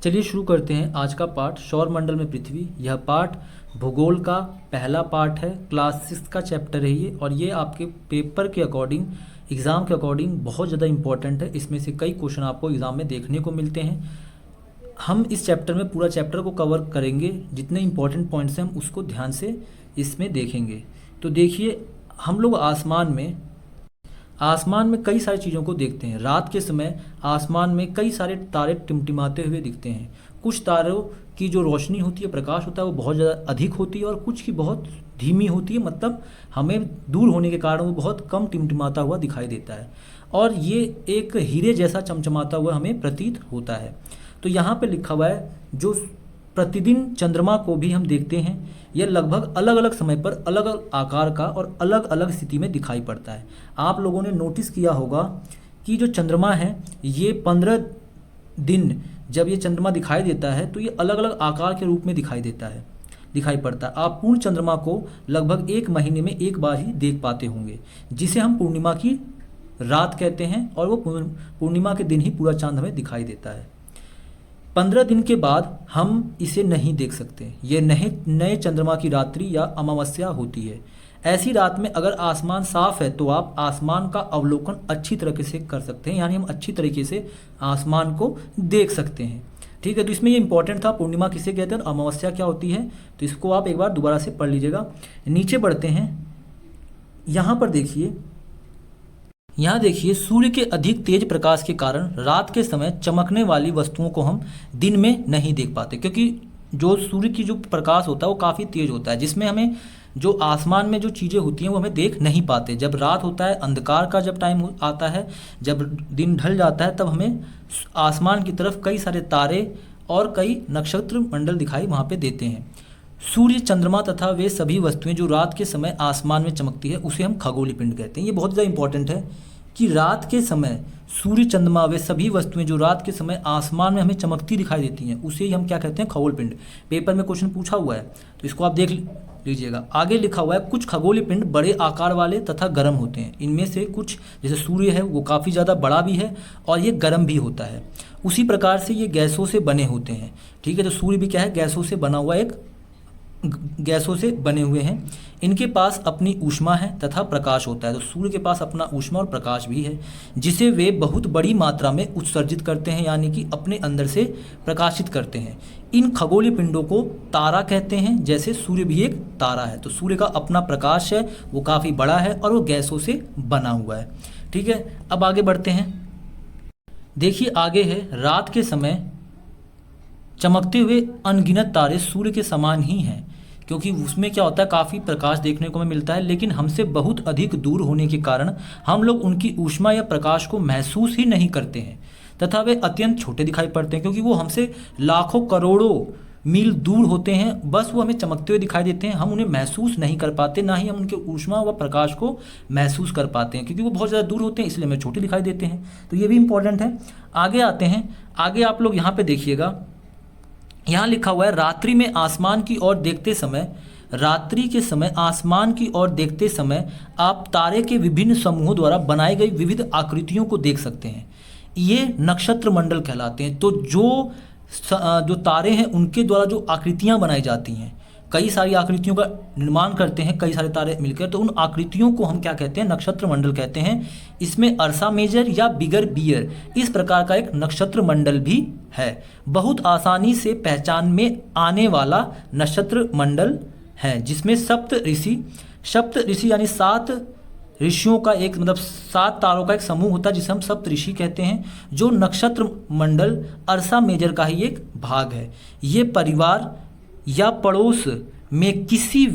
चलिए शुरू करते हैं आज का पाठ सौरमंडल में पृथ्वी। यह पाठ भूगोल का पहला पाठ है, क्लास 6 का चैप्टर है ये, और ये आपके पेपर के अकॉर्डिंग, एग्ज़ाम के अकॉर्डिंग बहुत ज़्यादा इंपॉर्टेंट है। इसमें से कई क्वेश्चन आपको एग्ज़ाम में देखने को मिलते हैं। हम इस चैप्टर में पूरा चैप्टर को कवर करेंगे, जितने इंपॉर्टेंट पॉइंट्स हैं हम उसको ध्यान से इसमें देखेंगे। तो देखिए, हम लोग आसमान में कई सारी चीज़ों को देखते हैं। रात के समय आसमान में कई सारे तारे टिमटिमाते हुए दिखते हैं। कुछ तारों की जो रोशनी होती है, प्रकाश होता है, वो बहुत ज़्यादा अधिक होती है और कुछ की बहुत धीमी होती है, मतलब हमें दूर होने के कारण वो बहुत कम टिमटिमाता हुआ दिखाई देता है और ये एक हीरे जैसा चमचमाता हुआ हमें प्रतीत होता है। तो यहाँ पे लिखा हुआ है, जो प्रतिदिन चंद्रमा को भी हम देखते हैं, यह लगभग अलग अलग समय पर अलग अलग आकार का और अलग अलग स्थिति में दिखाई पड़ता है। आप लोगों ने नोटिस किया होगा कि जो चंद्रमा है, ये 15 दिन जब ये चंद्रमा दिखाई देता है तो ये अलग अलग आकार के रूप में दिखाई पड़ता है। आप पूर्ण चंद्रमा को लगभग 1 महीने में एक बार ही देख पाते होंगे, जिसे हम पूर्णिमा की रात कहते हैं, और वो पूर्णिमा के दिन ही पूरा चांद हमें दिखाई देता है। 15 दिन के बाद हम इसे नहीं देख सकते। ये नए चंद्रमा की रात्रि या अमावस्या होती है। ऐसी रात में अगर आसमान साफ है तो आप आसमान का अवलोकन अच्छी तरीके से कर सकते हैं, यानी हम अच्छी तरीके से आसमान को देख सकते हैं। ठीक है, तो इसमें ये इंपॉर्टेंट था, पूर्णिमा किसे कहते हैं और अमावस्या क्या होती है, तो इसको आप एक बार दोबारा से पढ़ लीजिएगा। नीचे बढ़ते हैं। यहाँ देखिए, सूर्य के अधिक तेज प्रकाश के कारण रात के समय चमकने वाली वस्तुओं को हम दिन में नहीं देख पाते, क्योंकि जो सूर्य की जो प्रकाश होता है वो काफ़ी तेज होता है, जिसमें हमें जो आसमान में जो चीज़ें होती हैं वो हमें देख नहीं पाते। जब रात होता है, अंधकार का जब टाइम आता है, जब दिन ढल जाता है, तब हमें आसमान की तरफ कई सारे तारे और कई नक्षत्र मंडल दिखाई वहाँ पे देते हैं। सूर्य, चंद्रमा तथा वे सभी वस्तुएं जो रात के समय आसमान में चमकती है, उसे हम खगोलीय पिंड कहते हैं। ये बहुत ज़्यादा इंपॉर्टेंट है कि रात के समय सूर्य, चंद्रमा, वे सभी वस्तुएं जो रात के समय आसमान में हमें चमकती दिखाई देती हैं, उसे ही हम क्या कहते हैं, खगोल पिंड। पेपर में क्वेश्चन पूछा हुआ है, तो इसको आप देख लीजिएगा। आगे लिखा हुआ है, कुछ खगोलीय पिंड बड़े आकार वाले तथा गर्म होते हैं। इनमें से कुछ, जैसे सूर्य है, वो काफ़ी ज़्यादा बड़ा भी है और ये गर्म भी होता है। उसी प्रकार से ये गैसों से बने होते हैं। ठीक है, तो सूर्य भी क्या है, गैसों से बना हुआ गैसों से बने हुए हैं। इनके पास अपनी ऊष्मा है तथा प्रकाश होता है। तो सूर्य के पास अपना ऊष्मा और प्रकाश भी है, जिसे वे बहुत बड़ी मात्रा में उत्सर्जित करते हैं, यानी कि अपने अंदर से प्रकाशित करते हैं। इन खगोलीय पिंडों को तारा कहते हैं, जैसे सूर्य भी एक तारा है। तो सूर्य का अपना प्रकाश है, वो काफ़ी बड़ा है और वो गैसों से बना हुआ है। ठीक है, अब आगे बढ़ते हैं। देखिए, आगे है, रात के समय चमकते हुए अनगिनत तारे सूर्य के समान ही हैं, क्योंकि उसमें क्या होता है, काफ़ी प्रकाश देखने को हमें मिलता है, लेकिन हमसे बहुत अधिक दूर होने के कारण हम लोग उनकी ऊष्मा या प्रकाश को महसूस ही नहीं करते हैं तथा वे अत्यंत छोटे दिखाई पड़ते हैं, क्योंकि वो हमसे लाखों करोड़ों मील दूर होते हैं। बस वो हमें चमकते हुए दिखाई देते हैं, हम उन्हें महसूस नहीं कर पाते, ना ही हम उनके ऊष्मा व प्रकाश को महसूस कर पाते हैं, क्योंकि वो बहुत ज़्यादा दूर होते हैं, इसलिए हमें छोटे दिखाई देते हैं। तो ये भी इंपॉर्टेंट है। आगे आते हैं। आगे आप लोग यहाँ पे देखिएगा, यहाँ लिखा हुआ है, रात्रि के समय आसमान की ओर देखते समय आप तारे के विभिन्न समूहों द्वारा बनाई गई विविध आकृतियों को देख सकते हैं। ये नक्षत्र मंडल कहलाते हैं। तो जो तारे हैं, उनके द्वारा जो आकृतियाँ बनाई जाती हैं, कई सारी आकृतियों का निर्माण करते हैं कई सारे तारे मिलकर, तो उन आकृतियों को हम क्या कहते हैं, नक्षत्र मंडल कहते हैं। इसमें अर्सा मेजर या बिगर बियर इस प्रकार का एक नक्षत्र मंडल भी है। बहुत आसानी से पहचान में आने वाला नक्षत्र मंडल है, जिसमें सप्त ऋषि यानी 7 ऋषियों का एक, मतलब 7 तारों का एक समूह होता है, जिसे हम सप्त ऋषि कहते हैं। जो नक्षत्र मंडल अर्सा मेजर का ही एक भाग है। ये परिवार या पड़ोस में किसी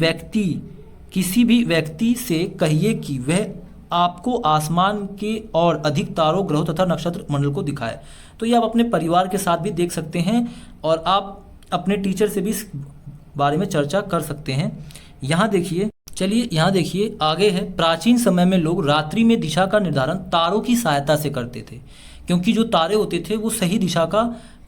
भी व्यक्ति से कहिए कि वह आपको आसमान के और अधिक तारों, ग्रहों तथा नक्षत्र मंडल को दिखाए। तो ये आप अपने परिवार के साथ भी देख सकते हैं और आप अपने टीचर से भी इस बारे में चर्चा कर सकते हैं। यहाँ देखिए, आगे है, प्राचीन समय में लोग रात्रि में दिशा का निर्धारण तारों की सहायता से करते थे, क्योंकि जो तारे होते थे वो सही दिशा का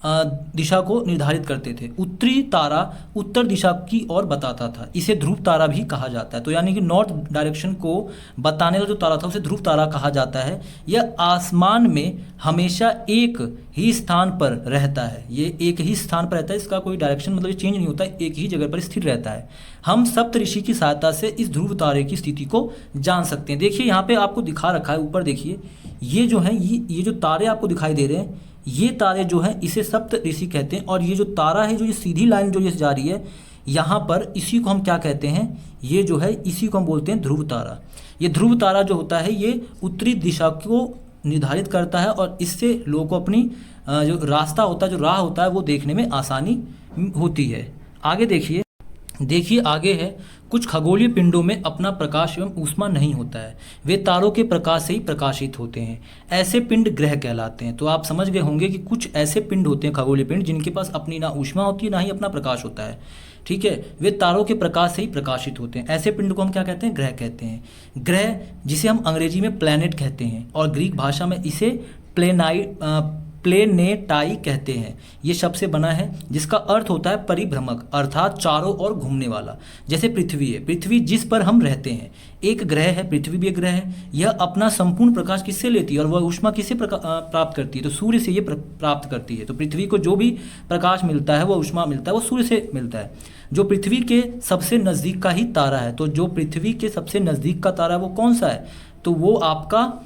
दिशा को निर्धारित करते थे। उत्तरी तारा उत्तर दिशा की ओर बताता था, इसे ध्रुव तारा भी कहा जाता है। तो यानी कि नॉर्थ डायरेक्शन को बताने वाला जो तारा था उसे ध्रुव तारा कहा जाता है। यह आसमान में हमेशा एक ही स्थान पर रहता है, ये एक ही स्थान पर रहता है, इसका कोई डायरेक्शन मतलब चेंज नहीं होता, एक ही जगह पर स्थिर रहता है। हम सप्तऋषि की सहायता से इस ध्रुव तारे की स्थिति को जान सकते हैं। देखिए यहाँ पे आपको दिखा रखा है, ऊपर देखिए, ये जो है ये जो तारे आपको दिखाई दे रहे हैं, ये तारे जो हैं इसे सप्तऋषि कहते हैं। और ये जो तारा है, जो ये सीधी लाइन जो ये जा रही है यहाँ पर, इसी को हम क्या कहते हैं, ये जो है इसी को हम बोलते हैं ध्रुव तारा। ये ध्रुव तारा जो होता है ये उत्तरी दिशा को निर्धारित करता है और इससे लोगों को अपनी जो रास्ता होता है, जो राह होता है, वो देखने में आसानी होती है। आगे देखिए आगे है, कुछ खगोलीय पिंडों में अपना प्रकाश एवं ऊष्मा नहीं होता है, वे तारों के प्रकाश से ही प्रकाशित होते हैं, ऐसे पिंड ग्रह कहलाते हैं। तो आप समझ गए होंगे कि कुछ ऐसे पिंड होते हैं, खगोलीय पिंड, जिनके पास अपनी ना ऊष्मा होती है ना ही अपना प्रकाश होता है, ठीक है, वे तारों के प्रकाश से ही प्रकाशित होते हैं। ऐसे पिंड को हम क्या कहते हैं, ग्रह कहते हैं। ग्रह जिसे हम अंग्रेजी में प्लैनेट कहते हैं और ग्रीक भाषा में इसे प्लेनेटाई कहते हैं। ये शब्द से बना है जिसका अर्थ होता है परिभ्रमक, अर्थात चारों ओर घूमने वाला। जैसे पृथ्वी है, पृथ्वी जिस पर हम रहते हैं एक ग्रह है, पृथ्वी भी एक ग्रह है। यह अपना संपूर्ण प्रकाश किससे लेती है और वह ऊष्मा किससे प्राप्त करती है, तो सूर्य से ये प्राप्त करती है। तो पृथ्वी को जो भी प्रकाश मिलता है, वह ऊष्मा मिलता है, वो सूर्य से मिलता है, जो पृथ्वी के सबसे नज़दीक का ही तारा है। तो जो पृथ्वी के सबसे नज़दीक का तारा है वो कौन सा है, तो वो आपका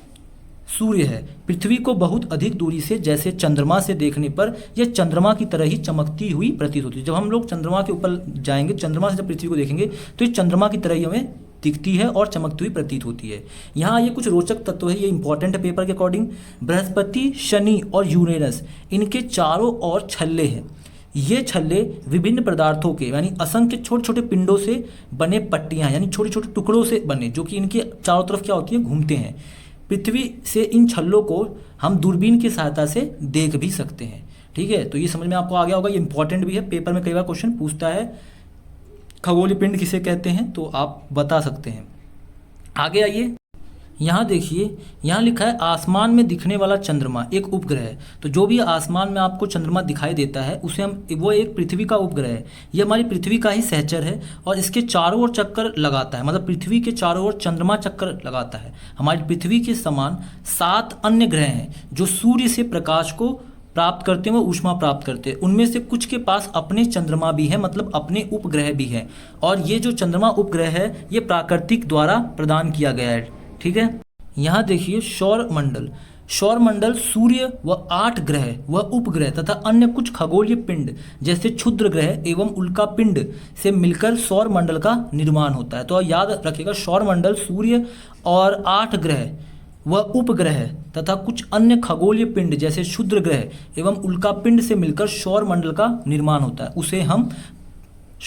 सूर्य है। पृथ्वी को बहुत अधिक दूरी से, जैसे चंद्रमा से देखने पर यह चंद्रमा की तरह ही चमकती हुई प्रतीत होती है। जब हम लोग चंद्रमा के ऊपर जाएंगे, चंद्रमा से जब पृथ्वी को देखेंगे तो ये चंद्रमा की तरह ही हमें दिखती है और चमकती हुई प्रतीत होती है। यहाँ ये कुछ रोचक तत्व है, ये इंपॉर्टेंट है पेपर के अकॉर्डिंग। बृहस्पति, शनि और यूरेनस, इनके चारों ओर छल्ले हैं। ये छल्ले विभिन्न पदार्थों के यानी असंख्य छोटे छोटे पिंडों से बने पट्टियाँ यानी छोटे छोटे टुकड़ों से बने, जो कि इनके चारों तरफ क्या होती है, घूमते हैं। पृथ्वी से इन छल्लों को हम दूरबीन की सहायता से देख भी सकते हैं, ठीक है। तो ये समझ में आपको आ गया होगा, ये इंपॉर्टेंट भी है, पेपर में कई बार क्वेश्चन पूछता है खगोलीय पिंड किसे कहते हैं, तो आप बता सकते हैं। आगे आइए, यहाँ देखिए, यहाँ लिखा है आसमान में दिखने वाला चंद्रमा एक उपग्रह है। तो जो भी आसमान में आपको चंद्रमा दिखाई देता है उसे वो एक पृथ्वी का उपग्रह है। ये हमारी पृथ्वी का ही सहचर है और इसके चारों ओर चक्कर लगाता है, मतलब पृथ्वी के चारों ओर चंद्रमा चक्कर लगाता है। हमारी पृथ्वी के समान 7 अन्य ग्रह हैं जो सूर्य से प्रकाश को प्राप्त करते हैं, वो ऊष्मा प्राप्त करते हैं। उनमें से कुछ के पास अपने चंद्रमा भी है, मतलब अपने उपग्रह भी हैं। और ये जो चंद्रमा उपग्रह है ये प्राकृतिक द्वारा प्रदान किया गया है, ठीक है। यहाँ देखिए सौर मंडल सूर्य व 8 ग्रह व उपग्रह तथा अन्य कुछ खगोलीय पिंड जैसे क्षुद्र ग्रह एवं उल्का पिंड से मिलकर सौर मंडल का निर्माण होता है। तो याद रखिएगा, सौर मंडल सूर्य और 8 ग्रह व उपग्रह तथा कुछ अन्य खगोलीय पिंड जैसे क्षुद्र ग्रह एवं उल्का पिंड से मिलकर सौर मंडल का निर्माण होता है। उसे हम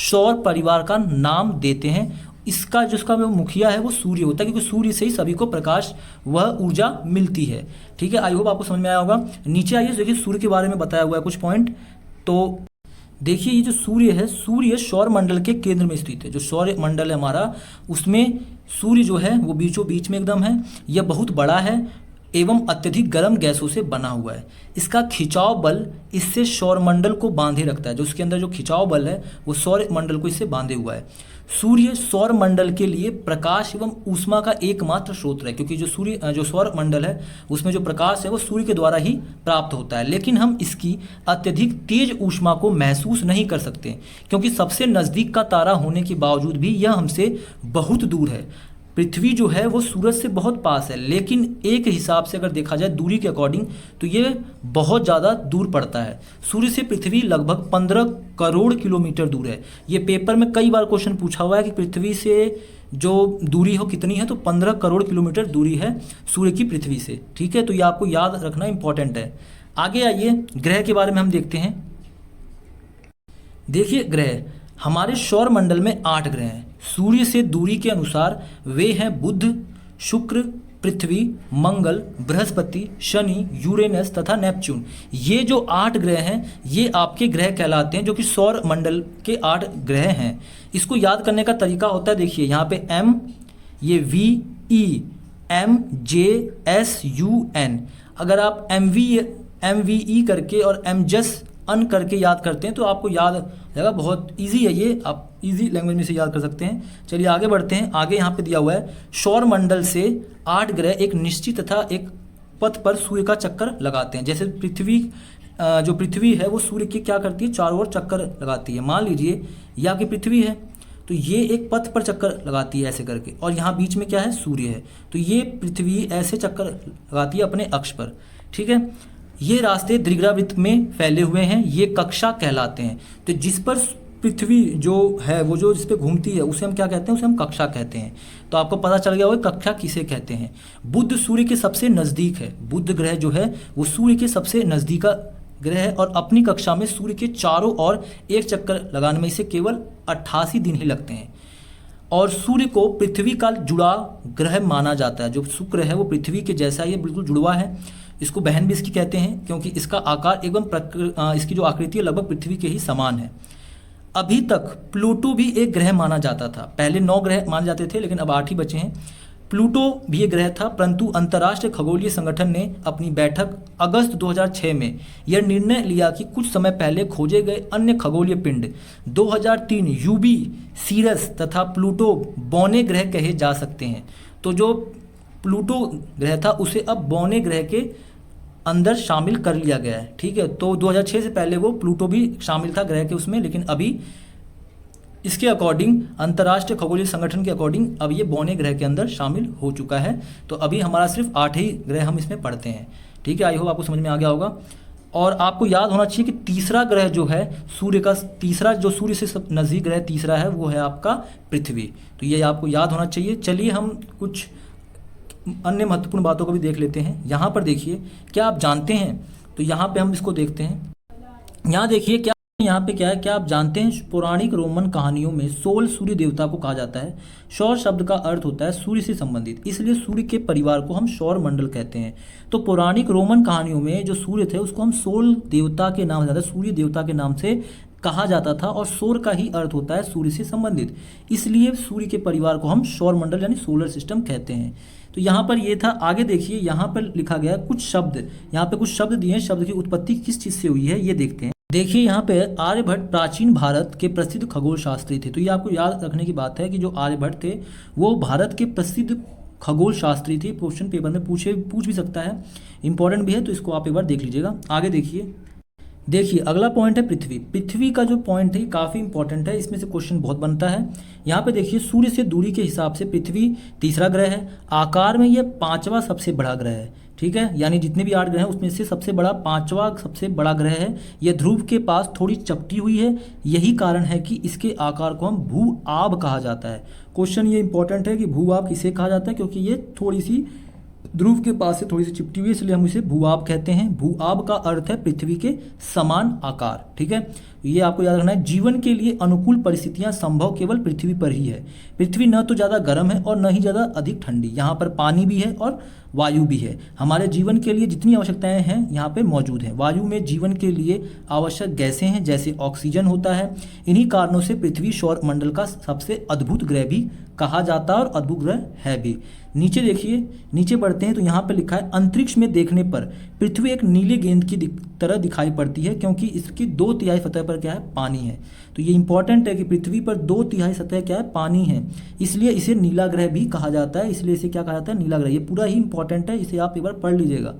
सौर परिवार का नाम देते हैं। इसका जिसका वो मुखिया है वो सूर्य होता है, क्योंकि सूर्य से ही सभी को प्रकाश व ऊर्जा मिलती है, ठीक है। आई होप आपको समझ में आया होगा। नीचे आइए, देखिए सूर्य के बारे में बताया हुआ है कुछ पॉइंट। तो देखिए ये जो सूर्य है, सूर्य सौर मंडल के केंद्र में स्थित है। जो सौर मंडल है हमारा, उसमें सूर्य जो है वो बीचों बीच में एकदम है। यह बहुत बड़ा है एवं अत्यधिक गर्म गैसों से बना हुआ है। इसका खिंचाव बल इससे सौर मंडल को बांधे रखता है। जो उसके अंदर जो खिंचाव बल है वो सौर मंडल को इससे बांधे हुआ है। सूर्य सौर मंडल के लिए प्रकाश एवं ऊष्मा का एकमात्र स्रोत है, क्योंकि जो सौर मंडल है उसमें जो प्रकाश है वो सूर्य के द्वारा ही प्राप्त होता है। लेकिन हम इसकी अत्यधिक तेज ऊष्मा को महसूस नहीं कर सकते, क्योंकि सबसे नज़दीक का तारा होने के बावजूद भी यह हमसे बहुत दूर है। पृथ्वी जो है वो सूरज से बहुत पास है, लेकिन एक हिसाब से अगर देखा जाए दूरी के अकॉर्डिंग तो ये बहुत ज़्यादा दूर पड़ता है। सूर्य से पृथ्वी लगभग 15 करोड़ किलोमीटर दूर है। ये पेपर में कई बार क्वेश्चन पूछा हुआ है कि पृथ्वी से जो दूरी हो कितनी है, तो 15 करोड़ किलोमीटर दूरी है सूर्य की पृथ्वी से, ठीक है। तो ये आपको याद रखना इंपॉर्टेंट है। आगे आइए, ग्रह के बारे में हम देखते हैं। देखिए ग्रह, हमारे सौर मंडल में 8 ग्रह हैं। सूर्य से दूरी के अनुसार वे हैं बुध, शुक्र, पृथ्वी, मंगल, बृहस्पति, शनि, यूरेनस तथा नेपच्यून। ये जो 8 ग्रह हैं ये आपके ग्रह कहलाते हैं, जो कि सौर मंडल के 8 ग्रह हैं। इसको याद करने का तरीका होता है, देखिए यहाँ पे M, ये VE, MJSUN। अगर आप MVE करके और MJS अन करके याद करते हैं तो आपको याद जाएगा। बहुत इजी है ये, आप इजी लैंग्वेज में से याद कर सकते हैं। चलिए आगे बढ़ते हैं। आगे यहाँ पे दिया हुआ है सौरमंडल से 8 ग्रह एक निश्चित तथा एक पथ पर सूर्य का चक्कर लगाते हैं। जैसे पृथ्वी, जो पृथ्वी है वो सूर्य की क्या करती है, चारों ओर चक्कर लगाती है। मान लीजिए ये आपकी पृथ्वी है, तो ये एक पथ पर चक्कर लगाती है ऐसे करके, और यहाँ बीच में क्या है, सूर्य है। तो ये पृथ्वी ऐसे चक्कर लगाती है अपने अक्ष पर, ठीक है। ये रास्ते दीर्घवृत्त में फैले हुए हैं, ये कक्षा कहलाते हैं। तो जिस पर पृथ्वी जो है वो जो जिस पे घूमती है उसे हम क्या कहते हैं, उसे हम कक्षा कहते हैं। तो आपको पता चल गया होगा कक्षा किसे कहते हैं। बुध सूर्य के सबसे नज़दीक है, बुध ग्रह जो है वो सूर्य के सबसे नज़दीक का ग्रह है, और अपनी कक्षा में सूर्य के चारों ओर एक चक्कर लगाने में इसे केवल 88 दिन ही लगते हैं। और सूर्य को पृथ्वी का जुड़ा ग्रह माना जाता है। जो शुक्र है वो पृथ्वी के जैसा ये बिल्कुल जुड़वा है। इसको बहन भी इसकी कहते हैं, क्योंकि इसका आकार एवं इसकी जो आकृति है लगभग पृथ्वी के ही समान है। अभी तक प्लूटो भी एक ग्रह माना जाता था। पहले 9 ग्रह माने जाते थे, लेकिन अब 8 ही बचे हैं। प्लूटो भी एक ग्रह था, परंतु अंतर्राष्ट्रीय खगोलीय संगठन ने अपनी बैठक अगस्त 2006 में यह निर्णय लिया कि कुछ समय पहले खोजे गए अन्य खगोलीय पिंड 2003 यूबी, सीरस तथा प्लूटो बौने ग्रह कहे जा सकते हैं। तो जो प्लूटो ग्रह था उसे अब बौने ग्रह के अंदर शामिल कर लिया गया है, ठीक है। तो 2006 से पहले वो प्लूटो भी शामिल था ग्रह के उसमें, लेकिन अभी इसके अकॉर्डिंग अंतर्राष्ट्रीय खगोलीय संगठन के अकॉर्डिंग अब ये बौने ग्रह के अंदर शामिल हो चुका है। तो अभी हमारा सिर्फ 8 ही ग्रह हम इसमें पढ़ते हैं, ठीक है। आई होप आपको समझ में आ गया होगा। और आपको याद होना चाहिए कि तीसरा ग्रह जो है सूर्य का, तीसरा जो सूर्य से सब नज़दीक ग्रह तीसरा है वो है आपका पृथ्वी। तो ये आपको याद होना चाहिए। चलिए हम कुछ अन्य महत्वपूर्ण बातों को भी देख लेते हैं। यहाँ पर देखिए, क्या आप जानते हैं, तो यहाँ पे हम इसको देखते हैं। यहाँ देखिए क्या, यहाँ पे क्या है, क्या आप जानते हैं पौराणिक रोमन कहानियों में सोल सूर्य देवता को कहा जाता है। सौर शब्द का अर्थ होता है सूर्य से संबंधित, इसलिए सूर्य के परिवार को हम सौर मंडल कहते हैं। तो पौराणिक रोमन कहानियों में जो सूर्य थे उसको हम सोल देवता के नाम से, सूर्य देवता के नाम से कहा जाता था, और सौर का ही अर्थ होता है सूर्य से संबंधित, इसलिए सूर्य के परिवार को हम सौर मंडल यानी सोलर सिस्टम कहते हैं। तो यहाँ पर ये था। आगे देखिए यहाँ पर लिखा गया कुछ शब्द, यहाँ पे कुछ शब्द दिए हैं, शब्द की उत्पत्ति किस चीज़ से हुई है ये देखते हैं। देखिए यहाँ पे आर्यभट्ट प्राचीन भारत के प्रसिद्ध खगोल शास्त्री थे। तो ये आपको याद रखने की बात है कि जो आर्यभट्ट थे वो भारत के प्रसिद्ध खगोल शास्त्री थे। क्वेश्चन पेपर में पूछ भी सकता है, इंपॉर्टेंट भी है, तो इसको आप एक बार देख लीजिएगा। आगे देखिए अगला पॉइंट है पृथ्वी। पृथ्वी का जो पॉइंट है काफ़ी इंपॉर्टेंट है, इसमें से क्वेश्चन बहुत बनता है। यहाँ पे देखिए सूर्य से दूरी के हिसाब से पृथ्वी तीसरा ग्रह है, आकार में ये 5वां सबसे बड़ा ग्रह है, ठीक है। यानी जितने भी 8 ग्रह हैं उसमें से सबसे बड़ा 5वां सबसे बड़ा ग्रह है। यह ध्रुव के पास थोड़ी चपटी हुई है, यही कारण है कि इसके आकार को हम भू आब कहा जाता है। क्वेश्चन ये इंपॉर्टेंट है कि भू आब किसे कहा जाता है, क्योंकि ये थोड़ी सी ध्रुव के पास से थोड़ी सी चिपटी हुई है, इसलिए हम इसे भूआब कहते हैं। भूआब का अर्थ है पृथ्वी के समान आकार, ठीक है। ये आपको याद रखना है। जीवन के लिए अनुकूल परिस्थितियां संभव केवल पृथ्वी पर ही है। पृथ्वी न तो ज़्यादा गर्म है और न ही ज़्यादा अधिक ठंडी, यहाँ पर पानी भी है और वायु भी है। हमारे जीवन के लिए जितनी आवश्यकताएं हैं यहाँ पे मौजूद हैं। वायु में जीवन के लिए आवश्यक गैसें हैं, जैसे ऑक्सीजन होता है। इन्हीं कारणों से पृथ्वी सौर मंडल का सबसे अद्भुत ग्रह भी कहा जाता है और अद्भुत ग्रह है भी। नीचे देखिए, नीचे बढ़ते हैं तो यहाँ पर लिखा है अंतरिक्ष में देखने पर पृथ्वी एक नीले गेंद की तरह दिखाई पड़ती है, क्योंकि इसकी 2/3 सतह पर क्या है, पानी है। तो ये इंपॉर्टेंट है कि पृथ्वी पर 2/3 सतह क्या है, पानी है, इसलिए इसे नीला ग्रह भी कहा जाता है। इसलिए इसे क्या कहा जाता है, नीला ग्रह। ये पूरा ही इंपॉर्टेंट है, इसे आप एक बार पढ़ लीजिएगा।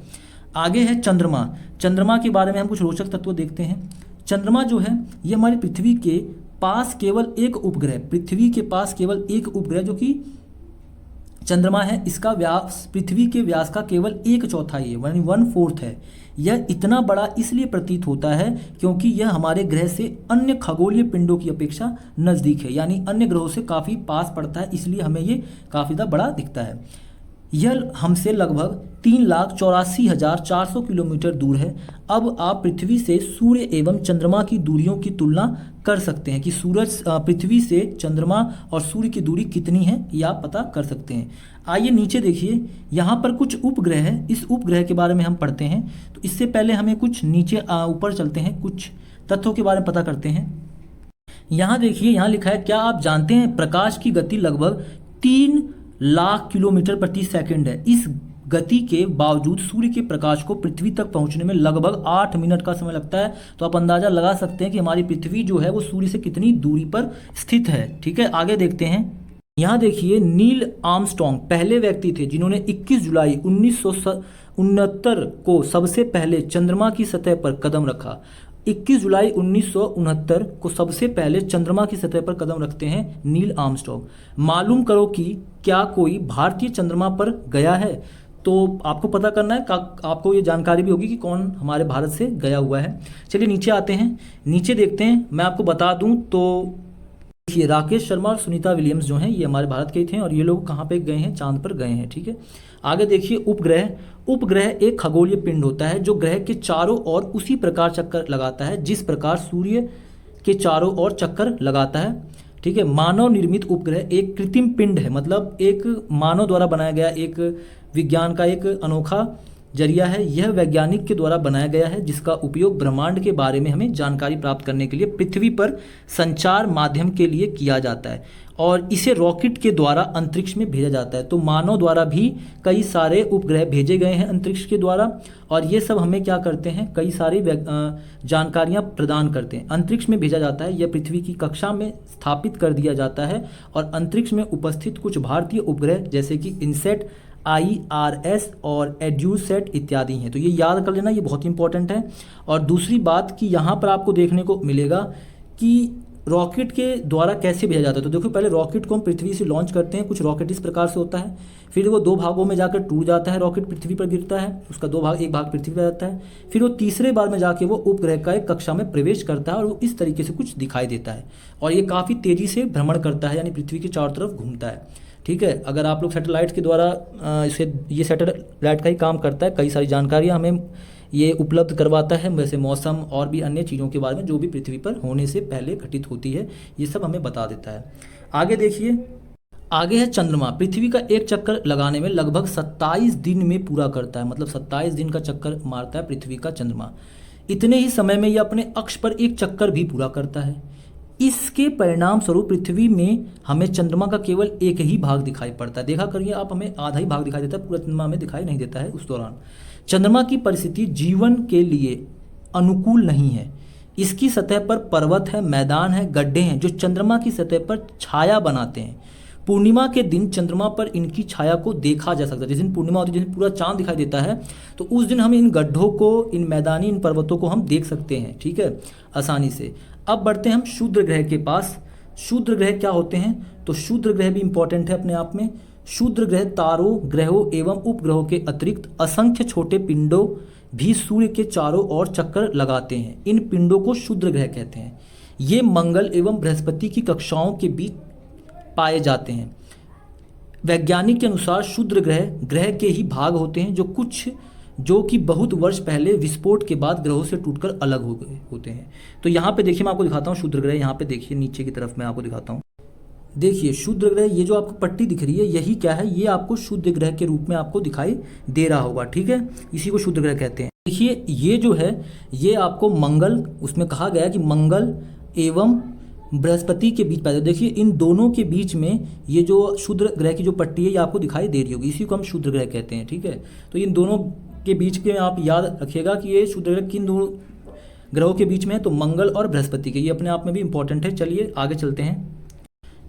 आगे है चंद्रमा। चंद्रमा के बारे में हम कुछ रोचक तत्व देखते हैं। चंद्रमा जो है ये हमारी पृथ्वी के पास केवल एक उपग्रह, पृथ्वी के पास केवल एक उपग्रह जो कि चंद्रमा है, इसका व्यास पृथ्वी के व्यास का केवल 1/4 है, यानी 1/4 है। यह इतना बड़ा इसलिए प्रतीत होता है क्योंकि यह हमारे ग्रह से अन्य खगोलीय पिंडों की अपेक्षा नज़दीक है, यानी अन्य ग्रहों से काफ़ी पास पड़ता है, इसलिए हमें ये काफ़ी ज़्यादा बड़ा दिखता है। यह हमसे लगभग 3,84,400 किलोमीटर दूर है। अब आप पृथ्वी से सूर्य एवं चंद्रमा की दूरियों की तुलना कर सकते हैं कि पृथ्वी से चंद्रमा और सूर्य की दूरी कितनी है, यह आप पता कर सकते हैं। आइए नीचे देखिए, यहाँ पर कुछ उपग्रह है, इस उपग्रह के बारे में हम पढ़ते हैं। तो इससे पहले हमें कुछ नीचे ऊपर चलते हैं, कुछ तथ्यों के बारे में पता करते हैं। यहाँ देखिए, यहाँ लिखा है, क्या आप जानते हैं प्रकाश की गति लगभग 3 लाख किलोमीटर प्रति सेकंड है। इस गति के बावजूद सूर्य के प्रकाश को पृथ्वी तक पहुंचने में लगभग 8 मिनट का समय लगता है। तो आप अंदाजा लगा सकते हैं कि हमारी पृथ्वी जो है वो सूर्य से कितनी दूरी पर स्थित है। ठीक है, आगे देखते हैं। यहाँ देखिए, नील आर्मस्ट्रॉन्ग पहले व्यक्ति थे जिन्होंने 21 जुलाई 1969 को सबसे पहले चंद्रमा की सतह पर कदम रखा। 21 जुलाई 1969 को सबसे पहले चंद्रमा की सतह पर कदम रखते हैं नील आर्मस्ट्रॉन्ग। मालूम करो कि क्या कोई भारतीय चंद्रमा पर गया है। तो आपको पता करना है, आपको ये जानकारी भी होगी कि कौन हमारे भारत से गया हुआ है। चलिए नीचे आते हैं, नीचे देखते हैं। मैं आपको बता दूं तो देखिए, राकेश शर्मा और सुनीता विलियम्स जो हैं ये हमारे भारत के ही थे और ये लोग कहाँ पे गए हैं, चांद पर गए हैं। ठीक है, आगे देखिए, उपग्रह। उपग्रह एक खगोलीय पिंड होता है जो ग्रह के चारों ओर उसी प्रकार चक्कर लगाता है जिस प्रकार सूर्य के चारों ओर चक्कर लगाता है। ठीक है, मानव निर्मित उपग्रह एक कृत्रिम पिंड है, मतलब एक मानव द्वारा बनाया गया एक विज्ञान का एक अनोखा जरिया है। यह वैज्ञानिक के द्वारा बनाया गया है जिसका उपयोग ब्रह्मांड के बारे में हमें जानकारी प्राप्त करने के लिए पृथ्वी पर संचार माध्यम के लिए किया जाता है और इसे रॉकेट के द्वारा अंतरिक्ष में भेजा जाता है। तो मानव द्वारा भी कई सारे उपग्रह भेजे गए हैं अंतरिक्ष के द्वारा और ये सब हमें क्या करते हैं, कई सारी जानकारियाँ प्रदान करते हैं। अंतरिक्ष में भेजा जाता है, यह पृथ्वी की कक्षा में स्थापित कर दिया जाता है और अंतरिक्ष में उपस्थित कुछ भारतीय उपग्रह जैसे कि इनसेट, IRS और एड्यूसेट इत्यादि हैं। तो ये याद कर लेना, ये बहुत इंपॉर्टेंट है। और दूसरी बात कि यहाँ पर आपको देखने को मिलेगा कि रॉकेट के द्वारा कैसे भेजा जाता है। तो देखो, पहले रॉकेट को हम पृथ्वी से लॉन्च करते हैं। कुछ रॉकेट इस प्रकार से होता है, फिर वो 2 भागों में जाकर टूट जाता है, रॉकेट पृथ्वी पर गिरता है, उसका 2 भाग, एक भाग पृथ्वी पर जाता है, फिर वो तीसरे बार में जाके वो उपग्रह का एक कक्षा में प्रवेश करता है और वो इस तरीके से कुछ दिखाई देता है और ये काफ़ी तेज़ी से भ्रमण करता है, यानी पृथ्वी के चारों तरफ घूमता है। ठीक है, अगर आप लोग सैटेलाइट के द्वारा ये सैटेलाइट का ही काम करता है, कई सारी जानकारियाँ हमें ये उपलब्ध करवाता है, वैसे मौसम और भी अन्य चीज़ों के बारे में जो भी पृथ्वी पर होने से पहले घटित होती है, ये सब हमें बता देता है। आगे देखिए, आगे है चंद्रमा। पृथ्वी का एक चक्कर लगाने में लगभग 27 दिन में पूरा करता है, मतलब 27 दिन का चक्कर मारता है पृथ्वी का चंद्रमा। इतने ही समय में ये अपने अक्ष पर एक चक्कर भी पूरा करता है। इसके परिणाम स्वरूप पृथ्वी में हमें चंद्रमा का केवल एक ही भाग दिखाई पड़ता है। देखा करिए आप, हमें आधा ही भाग दिखाई देता है, पूरा चंद्रमा हमें दिखाई नहीं देता है उस दौरान। चंद्रमा की परिस्थिति जीवन के लिए अनुकूल नहीं है। इसकी सतह पर पर्वत है, मैदान है, गड्ढे हैं जो चंद्रमा की सतह पर छाया बनाते हैं। पूर्णिमा के दिन चंद्रमा पर इनकी छाया को देखा जा सकता है। जिस दिन पूर्णिमा होती है, जिस दिन पूरा चांद दिखाई देता है, तो उस दिन हम इन गड्ढों को, इन मैदानी, इन पर्वतों को हम देख सकते हैं। ठीक है, आसानी से। अब बढ़ते हैं हम क्षुद्र ग्रह के पास। क्षुद्र ग्रह क्या होते हैं? तो क्षुद्र ग्रह भी इंपॉर्टेंट है अपने आप में। क्षुद्र ग्रह तारों, ग्रहों एवं उपग्रहों के अतिरिक्त असंख्य छोटे पिंडों भी सूर्य के चारों ओर चक्कर लगाते हैं। इन पिंडों को क्षुद्र ग्रह कहते हैं। ये मंगल एवं बृहस्पति की कक्षाओं के बीच पाए जाते हैं। वैज्ञानिक के अनुसार क्षुद्र ग्रह के ही भाग होते हैं जो कि बहुत वर्ष पहले विस्फोट के बाद ग्रहों से टूटकर अलग हो गए होते हैं। तो यहाँ पे देखिए, मैं आपको दिखाता हूँ क्षुद्र ग्रह। यहाँ पे देखिए, नीचे की तरफ मैं आपको दिखाता हूँ। देखिए क्षुद्र ग्रह, ये जो आपको पट्टी दिख रही है, यही क्या है, ये आपको क्षुद्र ग्रह के रूप में आपको दिखाई दे रहा होगा। ठीक है, इसी को क्षुद्र ग्रह कहते हैं। देखिए ये जो है, ये आपको मंगल, उसमें कहा गया कि मंगल एवं बृहस्पति के बीच पैदा। देखिए इन दोनों के बीच में ये जो क्षुद्र ग्रह की जो पट्टी है, ये आपको दिखाई दे रही होगी, इसी को हम क्षुद्र ग्रह कहते हैं। ठीक है, तो इन दोनों के बीच के आप याद रखिएगा कि ये क्षुद्र ग्रह किन दो ग्रहों के बीच में है, तो मंगल और बृहस्पति के। ये अपने आप में भी इंपॉर्टेंट है। चलिए आगे चलते हैं।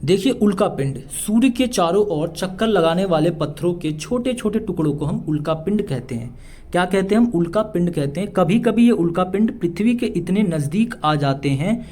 देखिए उल्का पिंड, सूर्य के चारों ओर चक्कर लगाने वाले पत्थरों के छोटे छोटे टुकड़ों को हम उल्का पिंड कहते हैं। क्या कहते हैं हम? उल्का पिंड कहते हैं। कभी कभी ये उल्का पिंड पृथ्वी के इतने नज़दीक आ जाते हैं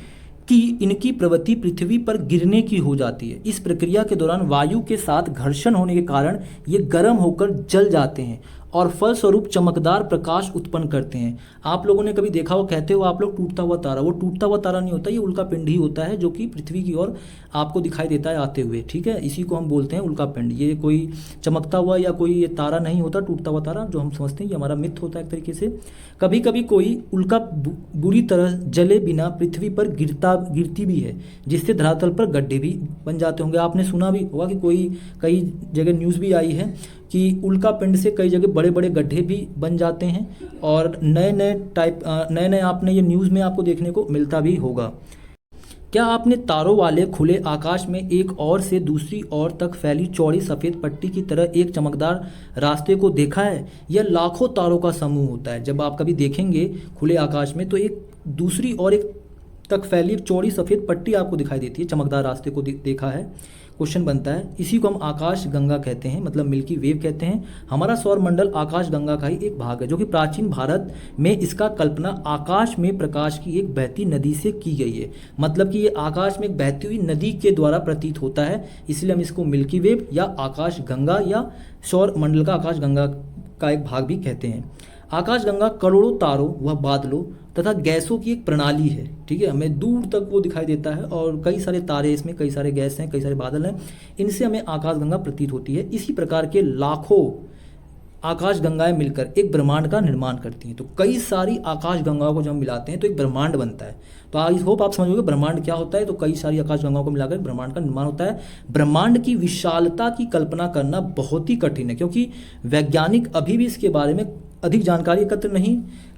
कि इनकी प्रवृत्ति पृथ्वी पर गिरने की हो जाती है। इस प्रक्रिया के दौरान वायु के साथ घर्षण होने के कारण ये गर्म होकर जल जाते हैं और फलस्वरूप चमकदार प्रकाश उत्पन्न करते हैं। आप लोगों ने कभी देखा हो, कहते हो आप लोग टूटता हुआ तारा, वो टूटता हुआ तारा नहीं होता, ये उल्का पिंड ही होता है जो कि पृथ्वी की ओर आपको दिखाई देता है आते हुए। ठीक है, इसी को हम बोलते हैं उल्का पिंड। ये कोई चमकता हुआ या कोई ये तारा नहीं होता, टूटता हुआ तारा जो हम समझते हैं, ये हमारा मिथ होता है एक तरीके से। कभी कभी कोई उल्का बुरी तरह जले बिना पृथ्वी पर गिरती भी है, जिससे धरातल पर गड्ढे भी बन जाते होंगे। आपने सुना भी होगा कि कई जगह न्यूज़ भी आई है कि उल्का पिंड से कई जगह बड़े बड़े गड्ढे भी बन जाते हैं और नए नए आपने ये न्यूज़ में आपको देखने को मिलता भी होगा। क्या आपने तारों वाले खुले आकाश में एक ओर से दूसरी ओर तक फैली चौड़ी सफ़ेद पट्टी की तरह एक चमकदार रास्ते को देखा है? यह लाखों तारों का समूह होता है। जब आप कभी देखेंगे खुले आकाश में तो एक दूसरी और एक तक फैली एक चौड़ी सफ़ेद पट्टी आपको दिखाई देती है, चमकदार रास्ते को देखा है। क्वेश्चन बनता है, इसी को हम आकाश गंगा कहते हैं, मतलब मिल्की वेव कहते हैं। हमारा सौर मंडल आकाश गंगा का ही एक भाग है, जो कि प्राचीन भारत में इसका कल्पना आकाश में प्रकाश की एक बहती नदी से की गई है। मतलब कि ये आकाश में एक बहती हुई नदी के द्वारा प्रतीत होता है, इसलिए हम इसको मिल्की वेव या आकाश गंगा या सौर मंडल का आकाश गंगा का एक भाग भी कहते हैं। आकाश गंगा करोड़ों तारों व बादलों तथा गैसों की एक प्रणाली है। ठीक है, हमें दूर तक वो दिखाई देता है और कई सारे तारे, इसमें कई सारे गैस हैं, कई सारे बादल हैं, इनसे हमें आकाश गंगा प्रतीत होती है। इसी प्रकार के लाखों आकाश गंगाएं मिलकर एक ब्रह्मांड का निर्माण करती हैं। तो कई सारी आकाश गंगाओं को जब हम मिलाते हैं तो एक ब्रह्मांड बनता है। तो आई होप आप समझोगे ब्रह्मांड क्या होता है। तो कई सारी आकाश गंगाओं को मिलाकर ब्रह्मांड का निर्माण होता है। ब्रह्मांड की विशालता की कल्पना करना बहुत ही कठिन है, क्योंकि वैज्ञानिक अभी भी इसके बारे में अधिक जानकारी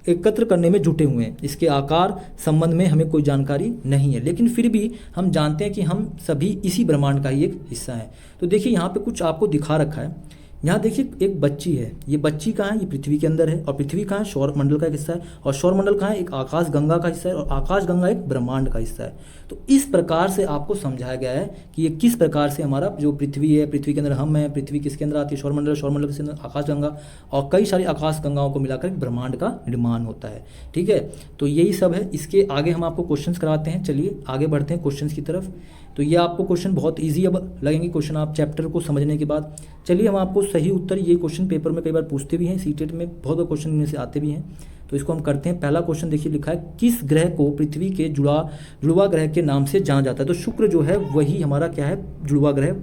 एकत्र करने में जुटे हुए हैं। इसके आकार संबंध में हमें कोई जानकारी नहीं है, लेकिन फिर भी हम जानते हैं कि हम सभी इसी ब्रह्मांड का ही एक हिस्सा है। तो देखिए यहाँ पे कुछ आपको दिखा रखा है। यहाँ देखिए एक बच्ची है, ये बच्ची कहाँ है? ये पृथ्वी के अंदर है। और पृथ्वी कहाँ है? सौर मंडल का एक हिस्सा है। और सौर मंडल कहाँ है? एक आकाश गंगा का हिस्सा है। और आकाश गंगा एक ब्रह्मांड का हिस्सा है। तो इस प्रकार से आपको समझाया गया है कि ये किस प्रकार से हमारा जो पृथ्वी है, पृथ्वी के अंदर हम हैं, पृथ्वी किसके अंदर आती है? सौर मंडल के अंदर आकाश गंगा, और कई सारी आकाश गंगाओं को मिलाकर एक ब्रह्मांड का निर्माण होता है। ठीक है, तो यही सब है। इसके आगे हम आपको क्वेश्चंस कराते हैं। चलिए आगे बढ़ते हैं क्वेश्चंस की तरफ। तो ये आपको क्वेश्चन बहुत इजी अब लगेंगे क्वेश्चन आप चैप्टर को समझने के बाद। चलिए हम आपको सही उत्तर, ये क्वेश्चन पेपर में कई बार पूछते भी हैं, सीटेट में बहुत क्वेश्चन इनमें से आते भी हैं, तो इसको हम करते हैं। पहला क्वेश्चन देखिए लिखा है, किस ग्रह को पृथ्वी के जुड़वा ग्रह के नाम से जाना जाता है? तो शुक्र जो है वही हमारा क्या है? जुड़वा ग्रह।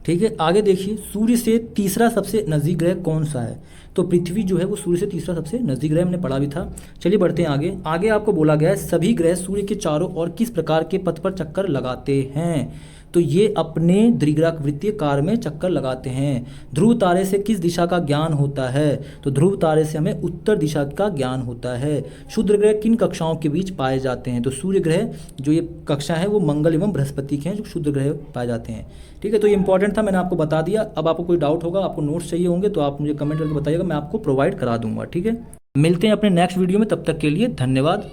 ठीक है, आगे देखिए, सूर्य से तीसरा सबसे नज़दीक ग्रह कौन सा है? तो पृथ्वी जो है वो सूर्य से तीसरा सबसे नज़दीक ग्रह, हमने पढ़ा भी था। चलिए बढ़ते हैं आगे। आगे आपको बोला गया है, सभी ग्रह सूर्य के चारों ओर किस प्रकार के पथ पर चक्कर लगाते हैं? तो ये अपने द्विग्रावृत्तीय कार्य में चक्कर लगाते हैं। ध्रुव तारे से किस दिशा का ज्ञान होता है? तो ध्रुव तारे से हमें उत्तर दिशा का ज्ञान होता है। क्षुद्र ग्रह किन कक्षाओं के बीच पाए जाते हैं? तो सूर्य ग्रह जो ये कक्षा है वो मंगल एवं बृहस्पति के हैं, जो क्षुद्र ग्रह पाए जाते हैं। ठीक है, तो ये इंपॉर्टेंट था, मैंने आपको बता दिया। अब आपको कोई डाउट होगा, आपको नोट्स चाहिए होंगे तो आप मुझे कमेंट करके बताइएगा, मैं आपको प्रोवाइड करा दूंगा। ठीक है, मिलते हैं अपने नेक्स्ट वीडियो में, तब तक के लिए धन्यवाद।